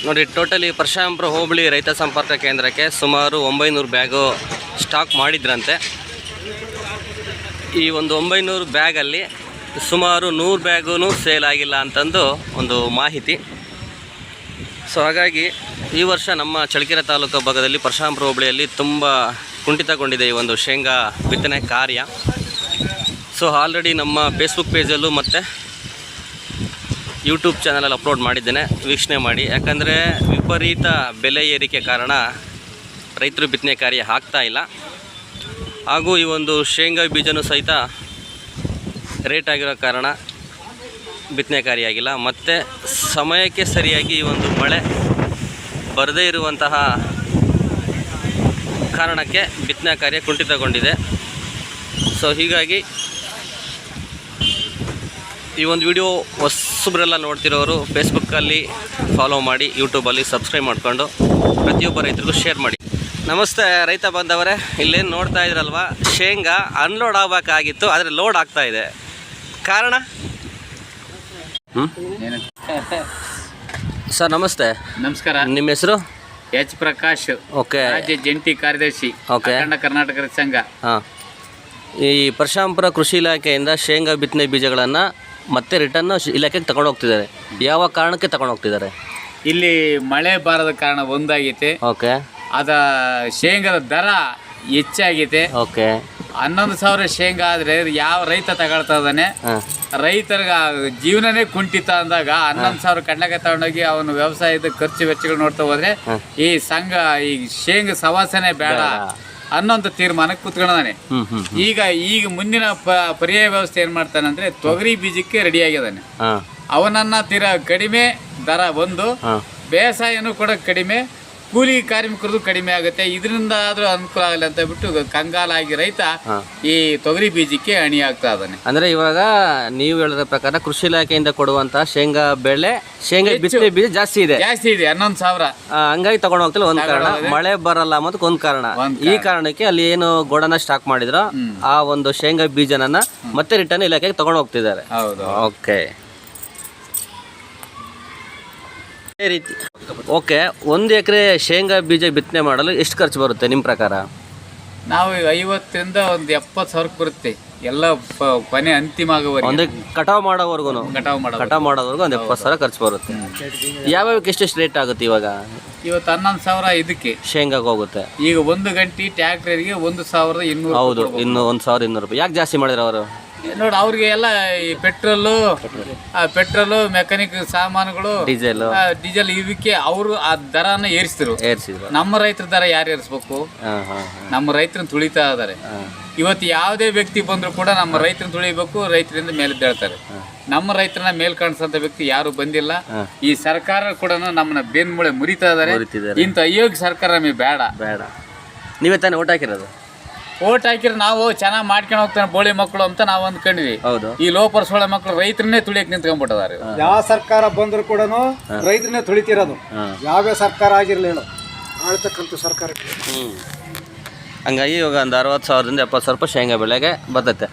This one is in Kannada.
ನೋಡಿ, ಟೋಟಲಿ ಪರಶುರಾಂಪುರ ಹೋಬಳಿ ರೈತ ಸಂಪರ್ಕ ಕೇಂದ್ರಕ್ಕೆ ಸುಮಾರು 900 ಬ್ಯಾಗು ಸ್ಟಾಕ್ ಮಾಡಿದ್ರಂತೆ. ಈ ಒಂದು 900 ಬ್ಯಾಗಲ್ಲಿ ಸುಮಾರು 100 ಬ್ಯಾಗೂ ಸೇಲ್ ಆಗಿಲ್ಲ ಅಂತಂದು ಒಂದು ಮಾಹಿತಿ. ಸೊ ಹಾಗಾಗಿ ಈ ವರ್ಷ ನಮ್ಮ ಚಳ್ಳಕೆರೆ ತಾಲೂಕು ಭಾಗದಲ್ಲಿ ಪರಶುರಾಂಪುರ ಹೋಬಳಿಯಲ್ಲಿ ತುಂಬ ಕುಂಠಿತಗೊಂಡಿದೆ ಈ ಒಂದು ಶೇಂಗಾ ಬಿತ್ತನೆ ಕಾರ್ಯ. ಸೊ ಆಲ್ರೆಡಿ ನಮ್ಮ ಫೇಸ್ಬುಕ್ ಪೇಜಲ್ಲೂ ಮತ್ತು ಯೂಟ್ಯೂಬ್ ಚಾನಲಲ್ಲಿ ಅಪ್ಲೋಡ್ ಮಾಡಿದ್ದೇನೆ, ವೀಕ್ಷಣೆ ಮಾಡಿ. ಯಾಕಂದರೆ ವಿಪರೀತ ಬೆಲೆ ಏರಿಕೆ ಕಾರಣ ರೈತರು ಬಿತ್ತನೆ ಕಾರ್ಯ ಆಗ್ತಾ ಇಲ್ಲ. ಹಾಗೂ ಈ ಒಂದು ಶೇಂಗಾ ಬೀಜನೂ ಸಹಿತ ರೇಟ್ ಆಗಿರೋ ಕಾರಣ ಬಿತ್ತನೆ ಕಾರ್ಯ ಆಗಿಲ್ಲ. ಮತ್ತು ಸಮಯಕ್ಕೆ ಸರಿಯಾಗಿ ಈ ಒಂದು ಮಳೆ ಬರದೇ ಇರುವಂತಹ ಕಾರಣಕ್ಕೆ ಬಿತ್ತನೆ ಕಾರ್ಯ ಕುಂಠಿತಗೊಂಡಿದೆ. ಸೊ ಹೀಗಾಗಿ ಈ ಒಂದು ವಿಡಿಯೋ ಹೊಸಬ್ರೆಲ್ಲ ನೋಡ್ತಿರೋರು ಫೇಸ್ಬುಕ್ಕಲ್ಲಿ ಫಾಲೋ ಮಾಡಿ, ಯೂಟ್ಯೂಬಲ್ಲಿ ಸಬ್ಸ್ಕ್ರೈಬ್ ಮಾಡಿಕೊಂಡು ಪ್ರತಿಯೊಬ್ಬ ರೈತರಿಗೂ ಶೇರ್ ಮಾಡಿ. ನಮಸ್ತೆ ರೈತ ಬಾಂಧವರೇ, ಇಲ್ಲೇನು ನೋಡ್ತಾ ಇದ್ರಲ್ವ, ಶೇಂಗಾ ಅನ್ಲೋಡ್ ಆಗಬೇಕಾಗಿತ್ತು, ಆದರೆ ಲೋಡ್ ಆಗ್ತಾ ಇದೆ. ಕಾರಣ? ಸರ್ ನಮಸ್ತೆ. ನಮಸ್ಕಾರ. ನಿಮ್ಮ ಹೆಸರು? ಎಚ್ ಪ್ರಕಾಶ್. ಓಕೆ. ರಾಜ್ಯ ಜಂಟಿ ಕಾರ್ಯದರ್ಶಿ, ಓಕೆ, ಕರ್ನಾಟಕ ರೈತ ಸಂಘ. ಹಾಂ. ಈ ಪರಶುರಾಂಪುರ ಕೃಷಿ ಇಲಾಖೆಯಿಂದ ಶೇಂಗಾ ಬಿತ್ತನೆ ಬೀಜಗಳನ್ನು ಮತ್ತೆ ರಿಟರ್ನ್ ಇಲಾಖೆಗೆ ತಗೊಂಡು ಹೋಗ್ತಿದ್ದಾರೆ. ಯಾವ ಕಾರಣಕ್ಕೆ ತಗೊಂಡು ಹೋಗ್ತಿದ್ದಾರೆ? ಇಲ್ಲಿ ಮಳೆ ಬಾರದ ಕಾರಣ ಒಂದಾಗೈತೆ. ಓಕೆ. ಅದ ಶೇಂಗಾದ ದರ ಹೆಚ್ಚಾಗೈತೆ. ಓಕೆ. 11,000 ಶೇಂಗಾ ಆದ್ರೆ ಯಾವ ರೈತ ತಗೊಳ್ತಾ ಇದ್ದಾನೆ, ರೈತರಿಗೆ ಜೀವನನೇ ಕುಂಠಿತ ಅಂದಾಗ 11,000 ಕಡ್ಲೆಕಾಯಿ ತಗೊಂಡೋಗಿ ಅವನು ವ್ಯವಸಾಯದ ಖರ್ಚು ವೆಚ್ಚಗಳು ನೋಡ್ತಾ ಹೋದ್ರೆ ಈ ಸಂಘ ಈ ಶೇಂಗಾ ಸವಾಸನೆ ಬೇಡ ಅನ್ನೋಂಥ ತೀರ್ಮಾನಕ್ಕೆ ಕೂತ್ಕೊಂಡಾನೆ. ಈಗ ಮುಂದಿನ ಪರ್ಯಾಯ ವ್ಯವಸ್ಥೆ ಏನ್ ಮಾಡ್ತಾನಂದ್ರೆ ತೊಗರಿ ಬೀಜಕ್ಕೆ ರೆಡಿ ಆಗಿದ್ದಾನೆ. ಅವನನ್ನ ತೀರಾ ಕಡಿಮೆ ದರ ಒಂದು, ಬೇಸಾಯನೂ ಕೂಡ ಕಡಿಮೆ, ಕೂಲಿ ಕಾರ್ಮಿಕರದು ಕಡಿಮೆ ಆಗುತ್ತೆ. ಇದರಿಂದ ಆದ್ರೂ ಅನುಕೂಲ ಆಗಲ್ಲ ಅಂತ ಬಿಟ್ಟು ಕಂಗಾಲಾಗಿ ರೈತ ಈ ತೊಗರಿ ಬೀಜಕ್ಕೆ ಅಣಿ ಆಗ್ತಾ ಇದ್ದಾನೆ. ಅಂದ್ರೆ ಇವಾಗ ನೀವು ಹೇಳಿದ ಪ್ರಕಾರ ಕೃಷಿ ಇಲಾಖೆಯಿಂದ ಕೊಡುವಂತಹ ಶೇಂಗಾ ಬೆಳೆ, ಶೇಂಗಾ ಬಿತ್ತನೆ ಬೀಜ ಜಾಸ್ತಿ ಇದೆ 11,000. ಹಂಗಾಗಿ ತಗೊಂಡು ಹೋಗ್ತಿಲ್ಲ. ಒಂದ್ ಕಾರಣ ಮಳೆ ಬರಲ್ಲ ಅನ್ನೋದಕ್ಕೆ ಒಂದ್ ಕಾರಣ. ಈ ಕಾರಣಕ್ಕೆ ಅಲ್ಲಿ ಏನು ಗೋಡನ ಸ್ಟಾಕ್ ಮಾಡಿದ್ರು ಆ ಒಂದು ಶೇಂಗಾ ಬೀಜನನ್ನ ಮತ್ತೆ ರಿಟರ್ನ್ ಇಲಾಖೆಗೆ ತಗೊಂಡು ಹೋಗ್ತಿದ್ದಾರೆ. ಹೌದು. ಓಕೆ. ಅದೇ ರೀತಿ ಓಕೆ, 1 ಎಕರೆ ಶೇಂಗಾ ಬೀಜ ಬಿತ್ತನೆ ಮಾಡಲು ಎಷ್ಟು ಖರ್ಚು ಬರುತ್ತೆ ನಿಮ್ಮ ಪ್ರಕಾರ? ನಾವು 50ರಿಂದ ಒಂದು 70,000 ಬರುತ್ತೆ ಎಲ್ಲ ಕೊನೆ ಅಂತಿಮ ಆಗೋವರೆಗೆ. ಒಂದು ಕಟಾವು ಮಾಡೋವರೆಗೂ ಕಟಾವು ಮಾಡೋವರೆಗೂ ಒಂದು 70,000 ಖರ್ಚು ಬರುತ್ತೆ. ಯಾವ್ಯಾವಕ್ಕೆ ಎಷ್ಟೆಷ್ಟು ರೇಟ್ ಆಗುತ್ತೆ ಇವಾಗ? ಇವತ್ತು 11,000 ಇದಕ್ಕೆ ಶೇಂಗಾಗೆ ಹೋಗುತ್ತೆ. ಈಗ 1 ಗಂಟೆ ಟ್ಯಾಕ್ಟರ್ಗೆ 1,200. ಹೌದು, ಇನ್ನು 1,200 ರೂಪಾಯಿ. ಯಾಕೆ ಜಾಸ್ತಿ ಮಾಡಿದ್ರು ಅವರು? ನೋಡಿ, ಅವ್ರಿಗೆ ಎಲ್ಲ ಈ ಪೆಟ್ರೋಲು ಮೆಕ್ಯಾನಿಕ್ ಸಾಮಾನುಗಳು, ಡೀಸೆಲ್ ಇವಕ್ಕೆ ಅವರು ಆ ದರನ ಏರಿಸಿದ್ರು. ನಮ್ಮ ರೈತರ ದರ ಯಾರು ಏರಿಸ್ಬೇಕು? ನಮ್ಮ ರೈತರನ್ನ ತುಳಿತಾ ಇದಾರೆ. ಇವತ್ತು ಯಾವುದೇ ವ್ಯಕ್ತಿ ಬಂದ್ರು ಕೂಡ ನಮ್ಮ ರೈತರನ್ನ ತುಳಿಬೇಕು, ರೈತರಿಂದ ಮೇಲೆದ್ದೇಳ್ತಾರೆ. ನಮ್ಮ ರೈತರನ್ನ ಮೇಲ್ ಕಾಣಿಸಂತ ವ್ಯಕ್ತಿ ಯಾರು ಬಂದಿಲ್ಲ. ಈ ಸರ್ಕಾರ ಕೂಡ ನಮ್ಮನ್ನ ಬೆನ್ಮೂಳೆ ಮುರಿತಾ ಇದಾರೆ. ಇಂಥ ಅಯೋಗ್ಯ ಸರ್ಕಾರ ನಮಗೆ ಬೇಡ. ನೀವೇ ತಾನೇ ಓಟ್ ಹಾಕಿರೋದು? ಓಟ್ ಹಾಕಿದ್ರೆ ನಾವು ಚೆನ್ನಾಗಿ ಮಾಡ್ಕೊಂಡು ಹೋಗ್ತಾನೆ ಬೋಳಿ ಮಕ್ಕಳು ಅಂತ ನಾವು ಅಂದ್ಕೊಂಡ್ವಿ. ಹೌದು. ಈ ಲೋಪರ್ಸೋಳೆ ಮಕ್ಕಳು ರೈತರನ್ನೇ ತುಳಿಯಕ್ಕೆ ನಿಂತ್ಕೊಂಡ್ಬಿಟ್ಟಿದ್ದಾರೆ. ಯಾವ ಸರ್ಕಾರ ಬಂದ್ರು ಕೂಡ ರೈತರನ್ನೇ ತುಳಿತಿರೋದು. ಯಾವ್ಯಾವ ಸರ್ಕಾರ ಆಗಿರ್ಲಿಲ್ಲ, ಆಳ್ತಕ್ಕಂಥ ಸರ್ಕಾರಕ್ಕೆ. ಹಂಗಾಗಿ ಇವಾಗ ಒಂದು 60,000ದಿಂದ 70,000 ರೂಪಾಯಿ ಶೇಂಗಾ ಬೆಳೆಗೆ ಬರ್ತೈತೆ.